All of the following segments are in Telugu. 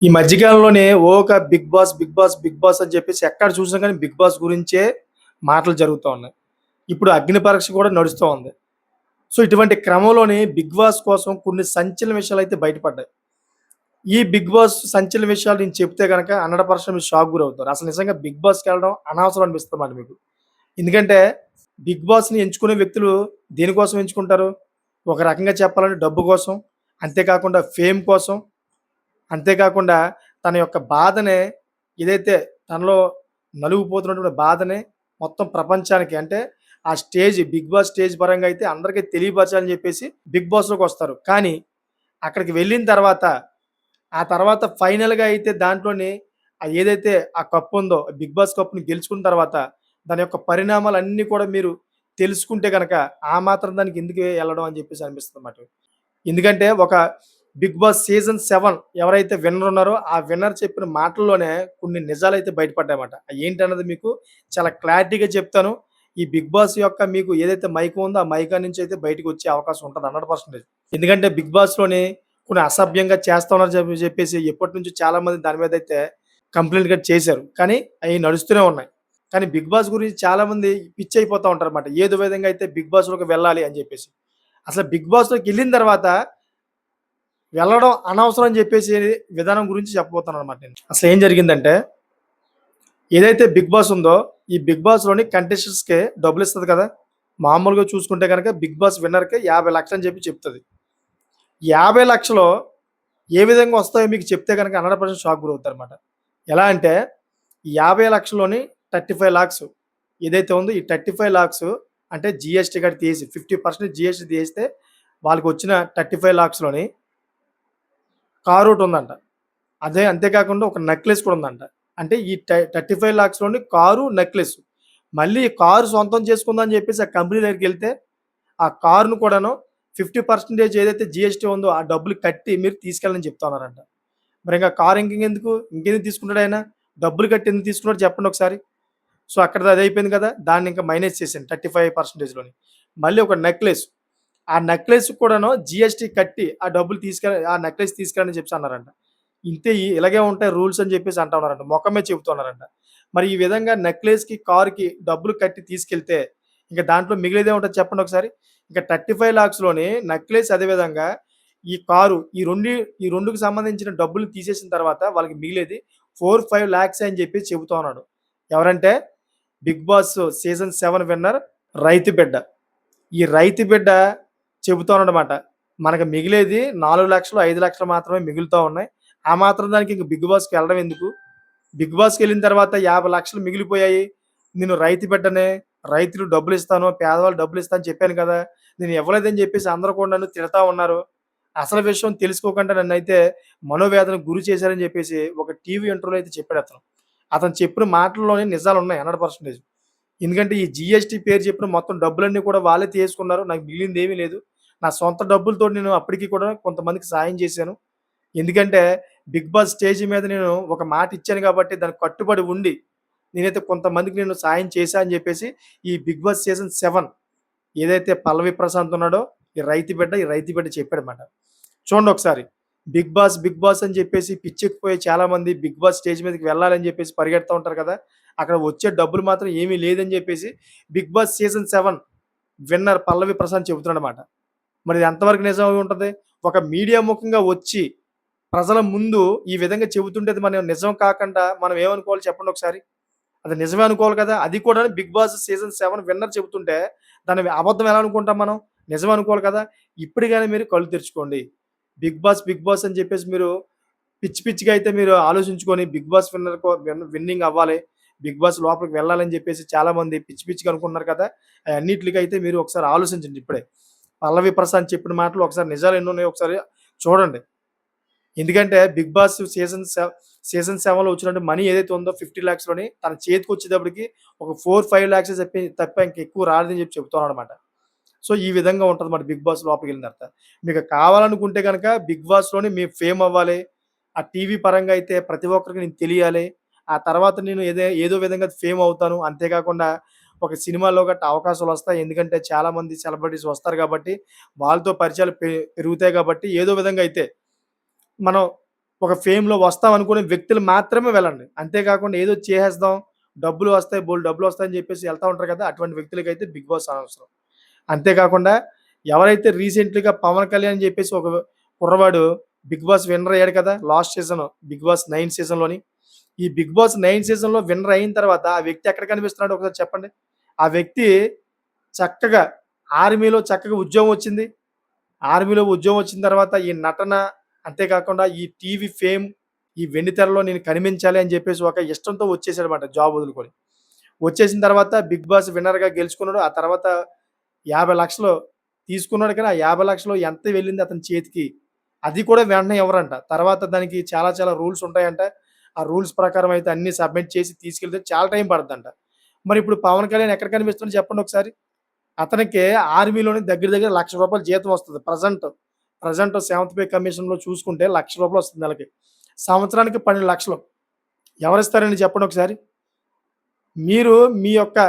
ఈ మధ్య కాలంలోనే ఒక Bigg Boss, Bigg Boss, Bigg Boss అని చెప్పేసి ఎక్కడ చూసినా గాని బిగ్ బాస్ గురించే మాటలు జరుగుతా ఉన్నాయి. ఇప్పుడు అగ్ని పరీక్ష కూడా నడుస్తూ ఉంది. సో, ఇటువంటి క్రమంలోనే బిగ్ బాస్ కోసం కొన్ని సంచలన విషయాలైతే బయటపడ్డాయి. ఈ బిగ్ బాస్ సంచలన విషయాలు నేను చెప్తే గనక 100% మీరు షాక్ గురవుతారు. అసలు నిజంగా బిగ్ బాస్‌కెళ్ళడం అనవసరం అనిపిస్తదన్నమాట మీకు. ఎందుకంటే బిగ్ బాస్‌ని ఎంచుకునే వ్యక్తులు దేనికోసం ఎంచుకుంటారు? ఒక రకంగా చెప్పాలంటే డబ్బు కోసం, అంతేకాకుండా ఫేమ్ కోసం, అంతేకాకుండా తన యొక్క బాధనే ఏదైతే తనలో నలుగుపోతున్నటువంటి బాధని మొత్తం ప్రపంచానికి అంటే ఆ స్టేజ్ బిగ్ బాస్ స్టేజ్ పరంగా అయితే అందరికీ తెలియపరచాలని చెప్పేసి బిగ్ బాస్‌లోకొస్తారు. కానీ అక్కడికి వెళ్ళిన తర్వాత, ఆ తర్వాత ఫైనల్‌గా అయితే దాంట్లోని ఏదైతే ఆ కప్పుందో బిగ్ బాస్ కప్‌ని గెలుచుకున్న తర్వాత దాని యొక్క పరిణామాలన్నీ కూడా మీరు తెలుసుకుంటే గనక ఆ మాత్రం దానికి ఎందుకు ఎళ్ళడం అని చెప్పేసి అనిపిస్తుందన్నమాట. ఎందుకంటే ఒక 'బిగ్ బాస్' సీజన్ 7 ఎవరైతే విన్నర్ ఉన్నారో, ఆ విన్నర్ చెప్పిన మాటల్లోనే కొన్ని నిజాలైతే బయటపడ్డాయన్నమాట. ఏంటన్నది మీకు చాలా క్లారిటీగా చెప్తాను. ఈ 'బిగ్ బాస్' యొక్క మీకు ఏదైతే మైకం ఉందో, ఆ మైకా నుంచి అయితే బయటకొచ్చే అవకాశం ఉంటది 100%. ఎందుకంటే 'బిగ్ బాస్‌లోని' కొన్ని అసభ్యంగా చేస్తున్నారు చెప్పేసి ఎప్పటినుంచో చాలామంది దాని మీదైతే కంప్లెయింట్ గూడా చేశారు. కానీ అయి నడుస్తూనే ఉన్నాయి. కానీ 'బిగ్ బాస్' గురించి చాలామంది పిచ్చయిపోతా ఉంటారన్నమాట. ఏదో విధంగా అయితే 'బిగ్ బాస్‌లోకి వెళ్ళాలి' అని చెప్పేసి. అసలు 'బిగ్ బాస్‌లోకెళ్ళిన తర్వాత వెళ్ళడం అనవసరం అని చెప్పేసి విధానం గురించి చెప్పబోతున్నాననమాట నేను. అసలేం జరిగిందంటే, ఏదైతే 'బిగ్ బాస్' ఉందో, ఈ 'బిగ్ బాస్‌లోని' కంటెస్టెంట్స్‌కి డబ్బులిస్తది కదా! మామూలుగా చూసుకుంటే గనక 'బిగ్ బాస్' విన్నర్‌కి 50,00,000 అని చెప్పి చెప్తది. 50,00,000 ఏ విధంగా వస్తాయో మీకు చెప్తే గనక 100% షాక్ గురవుతారనమాట. ఎలా అంటే, ఈ 50,00,000లోని 35,00,000 ఏదైతే ఉందో, ఈ 35,00,000 అంటే జీఎస్టీ గూడా తీసి 50% జీఎస్టీ తీసేస్తే వాళ్ళకొచ్చిన 35,00,000లోని కారోటుందంట. అదే అంతేకాకుండా ఒక నెక్లెస్ కూడా ఉందంట. అంటే ఈ 35,00,000లోని కారు, నెక్లెస్. మళ్ళీ కారు సొంతం చేసుకుందాం అని చెప్పేసి ఆ కంపెనీ దగ్గరికెళ్తే, ఆ కారును కూడాను 50% ఏదైతే జీఎస్టీ ఉందో ఆ డబ్బులు కట్టి మీరు తీసుకెళ్ళని చెప్తా ఉన్నారంట. మరింక కారు ఇంకెందుకు తీసుకుంటాడాయన? డబ్బులు కట్టి ఎందుకు తీసుకున్నాడో చెప్పండి ఒకసారి? సో, అక్కడిది అదయిపోయింది కదా! దాన్నింక మైనస్ చేసేయండి 35%లోని. మళ్ళీ ఒక నెక్లెస్. ఆ నెక్లెస్ కూడాను జీఎస్టీ కట్టి ఆ డబ్బులు ఆ నెక్లెస్ తీసుకెళ్ళని చెప్పేసి అన్నారంట. ఇంతే ఇలాగే ఉంటాయి రూల్స్ అని చెప్పేసి అంటా ఉన్నారంట. మొఖం మీద చెబుతున్నారంట. మరి ఈ విధంగా నెక్లెస్‌కి, కారుకి డబ్బులు కట్టి తీసుకెళ్తే ఇంక దాంట్లో మిగిలేదేముంటది చెప్పండి ఒకసారి? ఇంక 35,00,000లోని నెక్లెస్ అదే విధంగా ఈ కారు ఈ 2కి సంబంధించిన డబ్బులు తీసేసిన తర్వాత వాళ్ళకి మిగిలేది 4, 5 లాక్సే అని చెప్పి చెబుతా ఉన్నాడు. ఎవరంటే 'బిగ్ బాస్' సీజన్ 7 విన్నర్ రైతు బిడ్డ. ఈ రైతు బిడ్డ చెబుతా ఉన్నాడనమాట. మనకు మిగిలేది 4,00,000, 5,00,000 మాత్రమే మిగులుతా ఉన్నాయి. ఆ మాత్రం దానికి ఇంక 'బిగ్ బాస్'కి ఎళ్ళడం ఎందుకు? 'బిగ్ బాస్'కెళ్ళిన తర్వాత 50,00,000 మిగిలిపోయాయి. నేను రైతు బిడ్డనే, రైతులు డబ్బులిస్తాను, పేదవాళ్ళు డబ్బులిస్తా అని చెప్పాను కదా! నేను ఇవ్వలేదని చెప్పేసి అందరూ కూడా నన్ను తిడతా ఉన్నారు. అసలు విషయం తెలుసుకోకుండా నన్నైతే మనోవేదనకు గురి చేశారని చెప్పేసి ఒక టీవీ ఇంటర్వ్యూలో అయితే చెప్పాడతను. అతను చెప్పిన మాటల్లోనే నిజాలున్నాయి 100%. ఎందుకంటే ఈ జీఎస్టీ పేరు చెప్పిన మొత్తం డబ్బులన్నీ కూడా వాళ్ళే తీసుకున్నారు. నాకు మిగిలిందేమీ లేదు. నా సొంత డబ్బులతోటి నేను అప్పటికి కూడా కొంతమందికి సాయం చేశాను. ఎందుకంటే 'బిగ్ బాస్' స్టేజ్ మీద నేను ఒక మాట ఇచ్చాను కాబట్టి దానికి కట్టుబడి ఉండి, నేనైతే కొంతమందికి నేను సాయం చేశా అని చెప్పేసి ఈ 'బిగ్ బాస్' సీజన్ 7 ఏదైతే పల్లవి ప్రశాంత్ ఉన్నాడో ఈ రైతు బిడ్డ చెప్పాడన్నమాట. చూడండి ఒకసారి. 'బిగ్ బాస్' అని చెప్పేసి పిచ్చెక్కిపోయి చాలామంది 'బిగ్ బాస్' స్టేజ్ మీదకి వెళ్ళాలని చెప్పేసి పరిగెడతా ఉంటారు కదా! అక్కడ వచ్చే డబ్బులు మాత్రం ఏమీ లేదని చెప్పేసి 'బిగ్ బాస్' సీజన్ 7 విన్నర్ పల్లవి ప్రశాంత్ చెబుతున్నాడన్నమాట. మరి ఇది ఎంతవరకు నిజం అయి ఉంటది? ఒక మీడియా ముఖంగా వచ్చి ప్రజల ముందు ఈ విధంగా చెబుతుంటే అది మనం నిజం కాకుండా మనం ఏమనుకోవాలి చెప్పండి ఒకసారి? అది నిజమే అనుకోవాలి కదా! అది కూడా 'బిగ్ బాస్' సీజన్ 7 విన్నర్ చెబుతుంటే దాన్ని అబద్ధం ఎలా అనుకుంటాం మనం? నిజం అనుకోవాలి కదా! ఇప్పుడు గాని మీరు కళ్ళు తెరుచుకోండి. 'బిగ్ బాస్' అని చెప్పేసి మీరు పిచ్చిగా అయితే మీరు ఆలోచించుకొని 'బిగ్ బాస్' విన్నింగ్ అవ్వాలి. 'బిగ్ బాస్' లోపలికి వెళ్ళాలని చెప్పేసి చాలామంది పిచ్చిగా అనుకుంటున్నారు కదా! అయన్నిట్లికైతే మీరు ఒకసారి ఆలోచించండి ఇప్పుడే. పల్లవి ప్రశాంత్ చెప్పిన మాటలు ఒకసారి నిజాలు ఎన్నున్నాయో ఒకసారి చూడండి. ఎందుకంటే 'బిగ్ బాస్' సీజన్ 7లో వచ్చినటువంటి మనీ ఏదైతే ఉందో 50,00,000లోని తన చేతికొచ్చేటప్పటికి ఒక 4, 5 లాక్సే తప్ప ఇంకెక్కువ రాదని చెప్పి చెప్తున్నాడనమాట. సో, ఈ విధంగా ఉంటదన్నమాట 'బిగ్ బాస్' లోపలికెళ్ళిన తర్వాత. మీకు కావాలనుకుంటే గనక 'బిగ్ బాస్'లోని మీరు ఫేమ్ అవ్వాలి. ఆ టీవీ పరంగా అయితే ప్రతి ఒక్కరికి నేను తెలియాలి. ఆ తర్వాత నేను ఏదో విధంగా ఫేమ్ అవుతాను. అంతేకాకుండా ఒక సినిమాలో గట్టా అవకాశాలొస్తాయి. ఎందుకంటే చాలామంది సెలబ్రిటీస్ వస్తారు కాబట్టి, వాళ్ళతో పరిచయాలు పెరుగుతాయి కాబట్టి ఏదో విధంగా అయితే మనం ఒక ఫేమ్‌లో వస్తాం అనుకునే వ్యక్తులు మాత్రమే వెళ్ళండి. అంతేకాకుండా ఏదో చేసేద్దాం, డబ్బులు వస్తాయి, బోలెడు డబ్బులొస్తాయని చెప్పేసి ఎళ్తా ఉంటారు కదా! అటువంటి వ్యక్తులకైతే 'బిగ్ బాస్' అనవసరం. అంతేకాకుండా ఎవరైతే రీసెంట్‌లీగా 'పవన్ కళ్యాణ్' అని చెప్పేసి ఒక కుర్రవాడు 'బిగ్ బాస్' విన్నర్ అయ్యాడు కదా! లాస్ట్ సీజన్ 'బిగ్ బాస్ 9' సీజన్‌లోని. ఈ 'బిగ్ బాస్ 9' సీజన్‌లో విన్నర్ అయిన తర్వాత ఆ వ్యక్తి ఎక్కడ కనిపిస్తున్నాడో ఒకసారి చెప్పండి? ఆ వ్యక్తి చక్కగా ఆర్మీలో చక్కగా ఉద్యోగం వచ్చింది. ఆర్మీలో ఉద్యోగం వచ్చిన తర్వాత ఈ నటన, అంతేకాకుండా ఈ టీవీ ఫేమ్, ఈ వెండితెరలో నేను కనిపించాలి అని చెప్పేసి ఒక ఇష్టంతో వచ్చేసాడన్నమాట జాబ్ వదులుకొని. వచ్చేసిన తర్వాత 'బిగ్ బాస్' విన్నర్‌గా గెలుచుకున్నాడు. ఆ తర్వాత 50,00,000 తీసుకున్నాడు కానీ, ఆ 50,00,000 ఎంత వెళ్ళింది అతని చేతికి, అది కూడా వెంటనే ఇవ్వరంట. తర్వాత దానికి చాలా చాలా రూల్స్ ఉంటాయంట. ఆ రూల్స్ ప్రకారం అయితే అన్నీ సబ్మిట్ చేసి తీసుకెళ్తే చాలా టైం పడద్దంట. మరి ఇప్పుడు 'పవన్ కళ్యాణ్' ఎక్కడ కనిపిస్తున్నాడో చెప్పండి ఒకసారి? అతనికి ఆర్మీలోనే దగ్గర దగ్గర రూ. 1,00,000 జీతం వస్తది. ప్రెజెంట్ సెవెంత్ పే కమిషన్‌లో చూసుకుంటే రూ. 1,00,000 వస్తుంది నెలకి. సంవత్సరానికి 12,00,000 ఎవరిస్తారండి చెప్పండి ఒకసారి? మీరు మీ యొక్క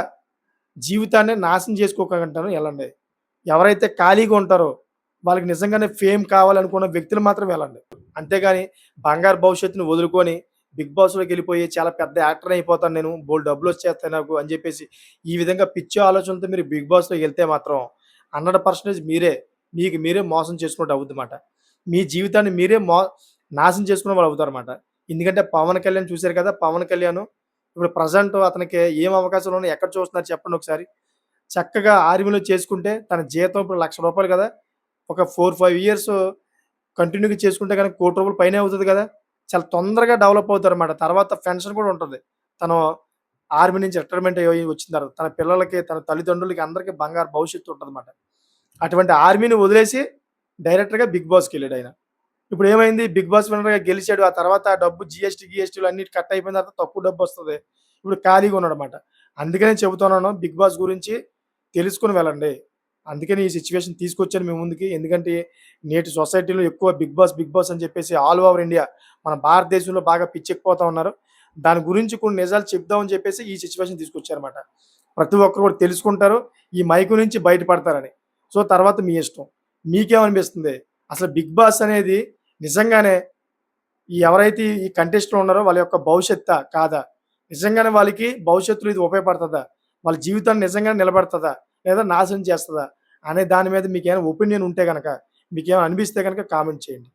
జీవితాన్ని నాశనం చేసుకోకంటాను ఎళ్ళండి. ఎవరైతే ఖాళీగా ఉంటారో, వాళ్ళకి నిజంగానే ఫేమ్ కావాలనుకున్న వ్యక్తులు మాత్రం వెళ్ళండి. అంతేగాని బంగారు భవిష్యత్తుని వదులుకొని 'బిగ్ బాస్‌లోకెళ్ళిపోయి చాలా పెద్ద యాక్టర్ అయిపోతాను నేను. బోలెడు డబ్బులొచ్చేస్తాయి నాకు అని చెప్పేసి ఈ విధంగా పిచ్చి ఆలోచనలతో మీరు బిగ్ బాస్‌లోకెళ్తే మాత్రం 100% మీకు మీరే మోసం చేసుకున్నట్టు అవుద్దిమాట. మీ జీవితాన్ని మీరే నాశనం చేసుకున్న వాళ్ళు అవుతారన్నమాట. ఎందుకంటే 'పవన్ కళ్యాణ్' చూసారు కదా! 'పవన్ కళ్యాణ్' ఇప్పుడు ప్రెజెంట్ అతనికి ఏం అవకాశాలున్నాయి? ఎక్కడ చూస్తున్నారు చెప్పండి ఒకసారి? చక్కగా ఆర్మీలో చేసుకుంటే తన జీతం ఇప్పుడు రూ. 1,00,000 కదా! ఒక 4, 5 ఇయర్స్ కంటిన్యూ‌గా చేసుకుంటే గనక రూ. 1,00,00,000 పైనే అవుతది కదా! చాలా తొందరగా డెవలప్ అవుతారన్నమాట. తర్వాత పెన్షన్ కూడా ఉంటది. తను ఆర్మీ నుంచి రిటైర్మెంట్ అయ్యి వచ్చిన తర్వాత. తన పిల్లలకి, తన తల్లిదండ్రులకి అందరికి బంగారు భవిష్యత్తు ఉంటదన్నమాట. అటువంటి ఆర్మీని వదిలేసి డైరెక్ట్‌గా 'బిగ్ బాస్‌కెళ్ళాడాయన. ఇప్పుడేమైంది 'బిగ్ బాస్' విన్నర్‌గా గెలిచాడు. ఆ తర్వాత ఆ డబ్బు జీఎస్టీలు అన్నీ కట్ అయిపోయిన తర్వాత తక్కువ డబ్బొస్తది. ఇప్పుడు ఖాళీగా ఉన్నాడన్నమాట. అందుకనే చెబుతున్నాను 'బిగ్ బాస్' గురించి తెలుసుకొని వెళ్ళండి. అందుకని ఈ సిట్యుయేషన్ తీసుకొచ్చాను మీ ముందుకి. ఎందుకంటే నేటి సొసైటీలో ఎక్కువ 'బిగ్ బాస్' అని చెప్పేసి ఆల్ ఓవర్ ఇండియా మన భారతదేశంలో బాగా పిచ్చెక్కిపోతా ఉన్నారు. దాని గురించి కొన్ని నిజాలు చెప్దామని చెప్పేసి ఈ సిట్యుయేషన్ తీసుకొచ్చానన్నమాట. ప్రతి ఒక్కరు కూడా తెలుసుకుంటారు. ఈ మైకు నుంచి బయటపడతారని. సో, తర్వాత మీ ఇష్టం. మీకేమనిపిస్తుంది? అసలు 'బిగ్ బాస్' అనేది నిజంగానే ఎవరైతే ఈ కంటెస్ట్‌లో ఉన్నారో వాళ్ళ యొక్క భవిష్యత్తా? కాదా? నిజంగానే వాళ్ళకి భవిష్యత్తులో ఇది ఉపయోగపడతదా? వాళ్ళ జీవితాన్ని నిజంగానే నిలబెడతదా? లేదా నాశనం చేస్తదా? అనే దాని మీద మీకేమైనా ఒపీనియన్ ఉంటే గనక, మీకేమైనా అనిపిస్తే గనక కామెంట్ చేయండి.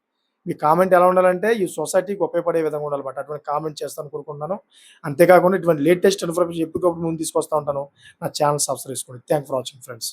మీ కామెంట్ ఎలా ఉండాలంటే ఈ సొసైటీకి ఉపయోగపడే విధంగా ఉండాలన్నమాట. అటువంటి కామెంట్ చేస్తారని కోరుకుంటున్నాను. అంతేకాకుండా ఇటువంటి లేటెస్ట్ ఇన్ఫర్మేషన్ ఎప్పటికప్పుడు ముందు తీసుకొస్తా ఉంటాను. నా ఛానెల్ సబ్స్క్రైబ్ చేసుకోండి. Thank for watching friends.